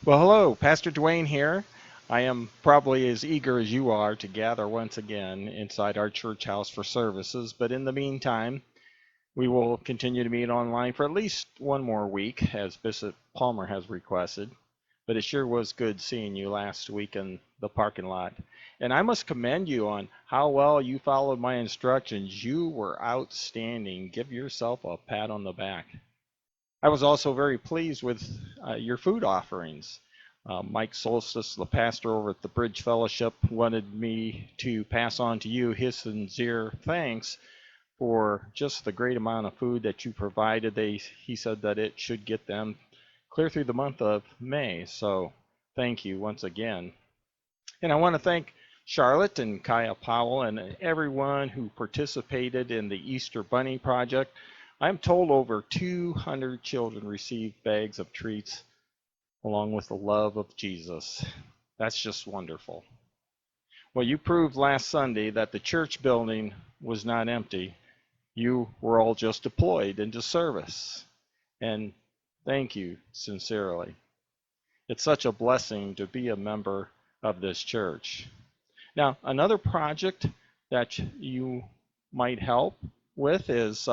Well, hello, Pastor Dwayne here. I am probably as eager as you are to gather once again inside our church house for services, but in the meantime, we will continue to meet online for at least one more week, as Bishop Palmer has requested. But it sure was good seeing you last week in the parking lot. And I must commend you on how well you followed my instructions. You were outstanding. Give yourself a pat on the back. I was also very pleased with your food offerings. Mike Solstice, the pastor over at the Bridge Fellowship, wanted me to pass on to you his sincere thanks for just the great amount of food that you provided. He said that it should get them clear through the month of May. So thank you once again. And I want to thank Charlotte and Kaya Powell and everyone who participated in the Easter Bunny Project. I'm told over 200 children received bags of treats along with the love of Jesus. That's just wonderful. Well, you proved last Sunday that the church building was not empty. You were all just deployed into service. And thank you sincerely. It's such a blessing to be a member of this church. Now, another project that you might help with is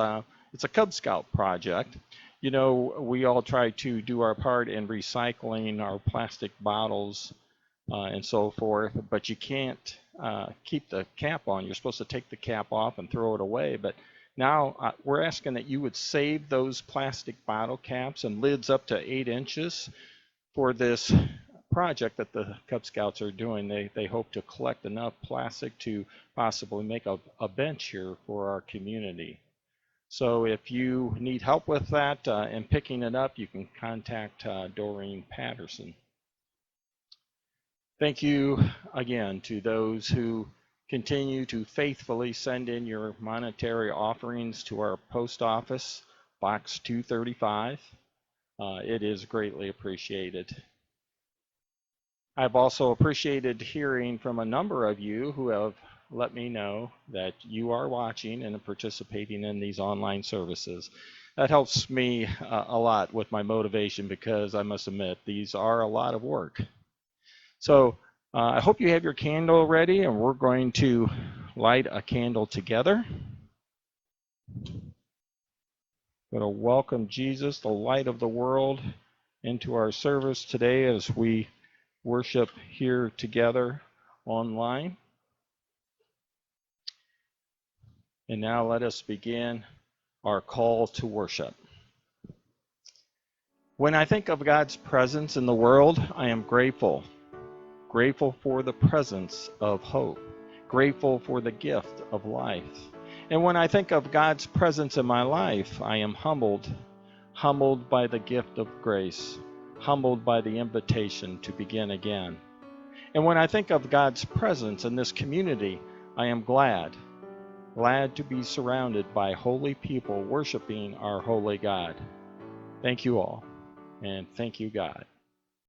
it's a Cub Scout project. You know, we all try to do our part in recycling our plastic bottles and so forth, but you can't keep the cap on. You're supposed to take the cap off and throw it away, but now we're asking that you would save those plastic bottle caps and lids up to 8 inches for this project that the Cub Scouts are doing. They hope to collect enough plastic to possibly make a bench here for our community. So if you need help with that and picking it up, you can contact Doreen Patterson. Thank you again to those who continue to faithfully send in your monetary offerings to our post office, Box 235. It is greatly appreciated. I've also appreciated hearing from a number of you who have let me know that you are watching and participating in these online services. That helps me a lot with my motivation because I must admit these are a lot of work. So I hope you have your candle ready, and we're going to light a candle together. Going to welcome Jesus, the light of the world, into our service today as we worship here together online. And now let us begin our call to worship. When I think of God's presence in the world, I am grateful. Grateful for the presence of hope. Grateful for the gift of life. And when I think of God's presence in my life, I am humbled. Humbled by the gift of grace. Humbled by the invitation to begin again. And when I think of God's presence in this community, I am glad. Glad to be surrounded by holy people worshiping our holy God. Thank you all, and thank you, God.